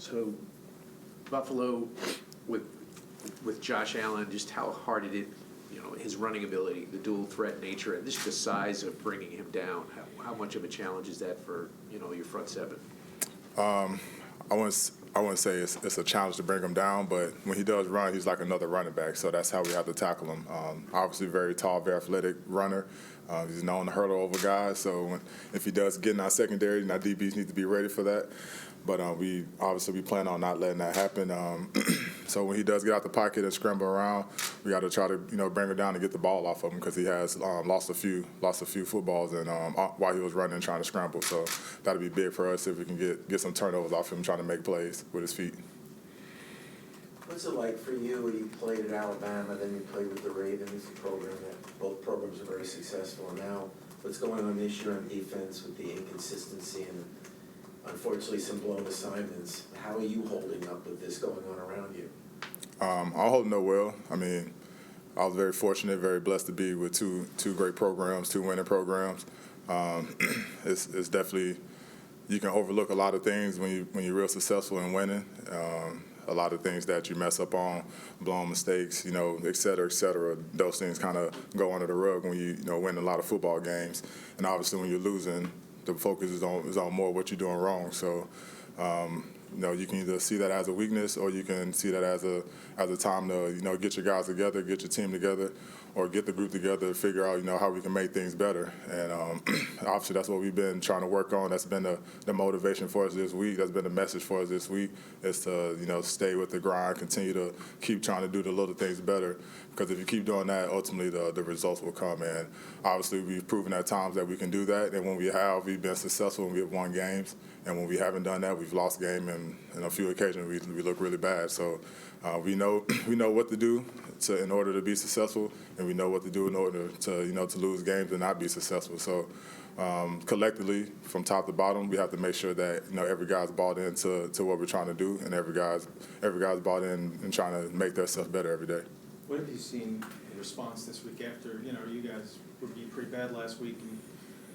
So Buffalo with Josh Allen, just how hard it is, his running ability, the dual threat nature, and just the size of bringing him down. How much of a challenge is that for your front seven? I wouldn't say it's a challenge to bring him down, but when he does run, he's like another running back. So that's how we have to tackle him. Obviously, very tall, very athletic runner. He's known to hurdle over guys. So if he does get in our secondary, our DBs need to be ready for that. But we plan on not letting that happen. So when he does get out the pocket and scramble around, we got to try to bring him down and get the ball off of him because he has lost a few footballs and while he was running and trying to scramble. So that'll be big for us if we can get some turnovers off him trying to make plays with his feet. What's it like for you? You played at Alabama, then you played with the Ravens, a program that both programs are very successful. And now what's going on this year on defense with the inconsistency and unfortunately some blown assignments? How are you holding up with this going on around you? I'm holding up well. I mean, I was very fortunate, very blessed to be with two great programs, two winning programs. It's definitely, you can overlook a lot of things when you're real successful in winning. A lot of things that you mess up on, blown mistakes, et cetera, et cetera. Those things kind of go under the rug when you win a lot of football games. And obviously when you're losing, the focus is on more what you're doing wrong. So, you can either see that as a weakness or you can see that as a time to get your guys together, get your team together, or get the group together to figure out how we can make things better. And obviously that's what we've been trying to work on. That's been the motivation for us this week. That's been the message for us this week is to stay with the grind, continue to keep trying to do the little things better. Because if you keep doing that, ultimately the results will come. And obviously we've proven at times that we can do that. And when we have, we've been successful when we have won games. And when we haven't done that, we've lost game. And on a few occasions we look really bad. So we know what to do in order to be successful, and we know what to do in order to lose games and not be successful. So collectively, from top to bottom, we have to make sure that every guy's bought into what we're trying to do, and every guy's bought in and trying to make their stuff better every day. What have you seen in response this week after you guys were beat pretty bad last week? And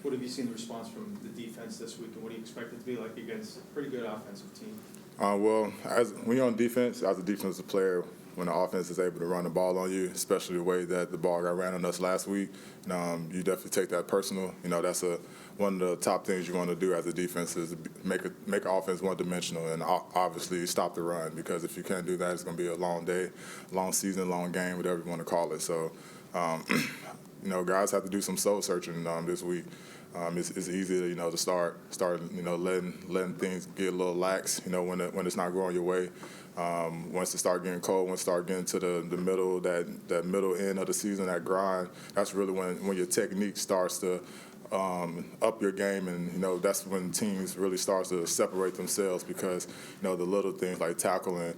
what have you seen the response from the defense this week, and what do you expect it to be like against a pretty good offensive team? Well, when you're on defense, as a defensive player, when the offense is able to run the ball on you, especially the way that the ball got ran on us last week, you definitely take that personal. That's one of the top things you want to do as a defense is make an offense one-dimensional and obviously stop the run, because if you can't do that, it's going to be a long day, long season, long game, whatever you want to call it. So, guys have to do some soul searching this week. It's easy to start letting things get a little lax, when it's not going your way. Once it start getting cold, once it start getting to the middle, that middle end of the season, that grind, that's really when your technique starts to up your game, and that's when teams really start to separate themselves, because the little things like tackling,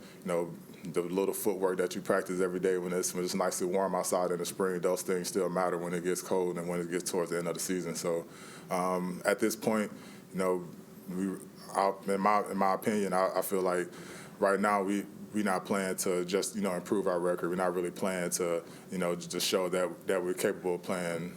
the little footwork that you practice every day when it's nicely warm outside in the spring, those things still matter when it gets cold and when it gets towards the end of the season. So at this point, in my opinion, I feel like right now we're not playing to just improve our record. We're not really playing to just show that we're capable of playing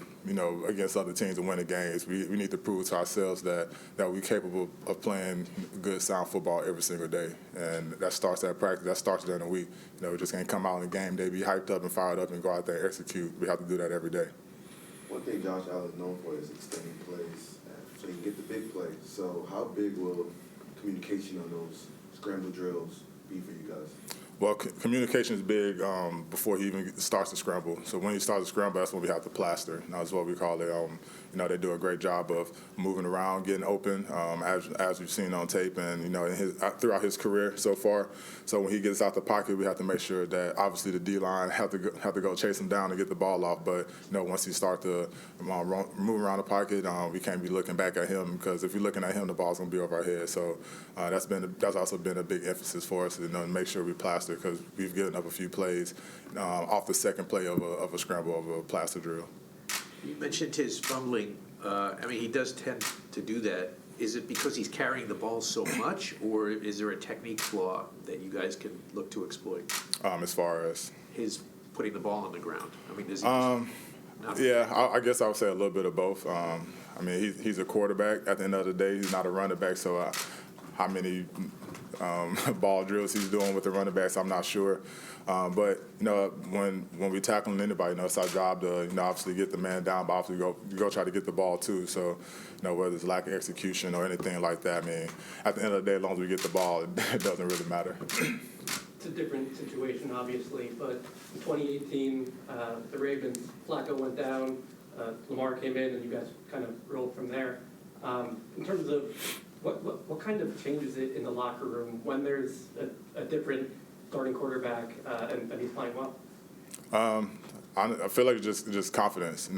against other teams and winning games. We need to prove to ourselves that we're capable of playing good, sound football every single day. And that starts at practice. That starts during the week. We just can't come out in the game day, be hyped up and fired up and go out there and execute. We have to do that every day. One thing Josh Allen is known for is extending plays, so you get the big plays. So how big will communication on those scramble drills be for you guys? Well, communication is big before he even starts to scramble. So when he starts to scramble, that's when we have to plaster. That's what we call it. They do a great job of moving around, getting open, as we've seen on tape and throughout his career so far. So when he gets out the pocket, we have to make sure that obviously the D-line have to go chase him down and get the ball off. But once he starts to move around the pocket, we can't be looking back at him, because if you're looking at him, the ball's gonna be over our head. So that's also been a big emphasis for us to make sure we plaster, because we've given up a few plays off the second play of a scramble of a plaster drill. You mentioned his fumbling. He does tend to do that. Is it because he's carrying the ball so much, or is there a technique flaw that you guys can look to exploit? As far as his putting the ball on the ground. Does he? I guess I would say a little bit of both. He's a quarterback. At the end of the day, he's not a running back. So how many ball drills he's doing with the running backs. I'm not sure. But, when we tackling anybody, it's our job to, obviously get the man down, but obviously go try to get the ball too. So, whether it's lack of execution or anything like that, I mean, at the end of the day, as long as we get the ball, it doesn't really matter. It's a different situation, obviously, but in 2018, the Ravens, Flacco went down, Lamar came in, and you guys kind of rolled from there. In terms of what kind of changes it in the locker room when there's a different starting quarterback and he's playing well? I feel like just confidence.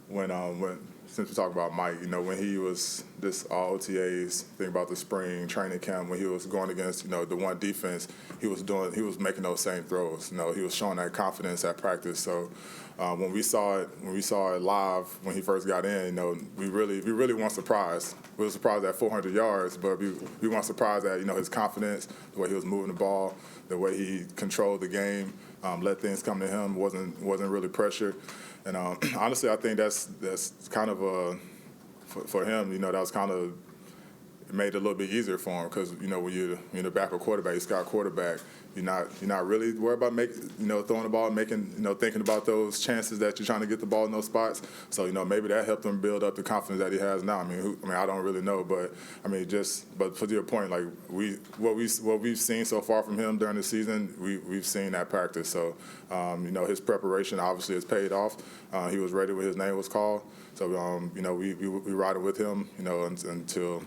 When since we talk about Mike, when he was this all OTAs, think about the spring training camp when he was going against the one defense, he was making those same throws. He was showing that confidence at practice. So when we saw it live when he first got in, we really weren't surprised. We were surprised at 400 yards, but we weren't surprised at his confidence, the way he was moving the ball, the way he controlled the game, let things come to him, wasn't really pressured. And honestly, I think that's kind of for him. That was kind of made it a little bit easier for him because when you're the backup quarterback, you scout quarterback. You're not really worried about throwing the ball, thinking about those chances that you're trying to get the ball in those spots. So maybe that helped him build up the confidence that he has now. I mean, I don't really know, but I mean, but to your point, like what we've seen so far from him during the season, we've seen that practice. So his preparation obviously has paid off. He was ready when his name was called. So we ride it with him, until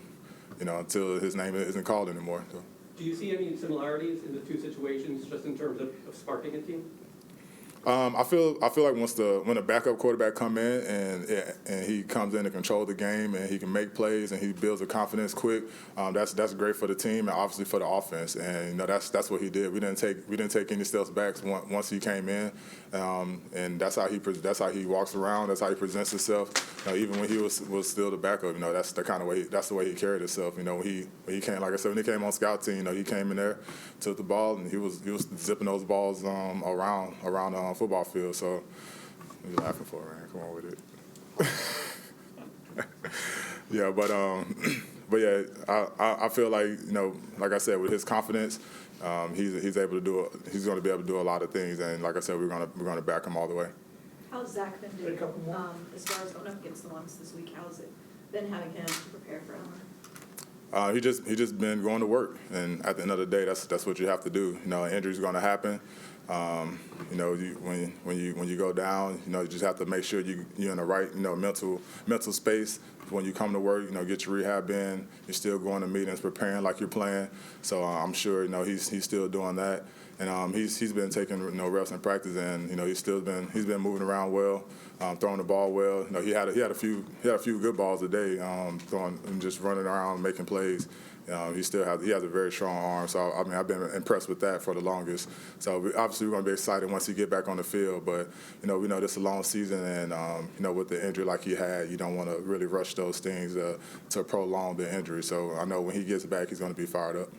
his name isn't called anymore. So. Do you see any similarities in the two situations just in terms of sparking a team? I feel like when a backup quarterback come in and he comes in to control the game and he can make plays and he builds a confidence quick, that's great for the team and obviously for the offense. And that's what he did. We didn't take any steps back once he came in, and that's how he walks around. That's how he presents himself. Even when he was still the backup, that's the way he carried himself. When he came, like I said, when he came on scout team, he came in there, took the ball, and he was zipping those balls around football field. So you're laughing for it, man. Come on with it. Yeah, but yeah, I feel like like I said, with his confidence, he's able to do. He's going to be able to do a lot of things, and like I said, we're going to back him all the way. How's Zach been doing? As far as going up against the ones this week, how's it been having him to prepare for Elmer? He just been going to work, and at the end of the day, that's what you have to do. Injuries going to happen. When you go down, you just have to make sure you're in the right mental space when you come to work. Get your rehab in. You're still going to meetings, preparing like you're playing. So I'm sure he's still doing that, and he's been taking reps in practice, and he's been moving around well, throwing the ball well. He had a few good balls today, throwing and just running around making plays. He has a very strong arm, so I've been impressed with that for the longest. So obviously we're going to be excited once he get back on the field, but we know this is a long season, and with the injury like he had, you don't want to really rush those things to prolong the injury. So I know when he gets back, he's going to be fired up.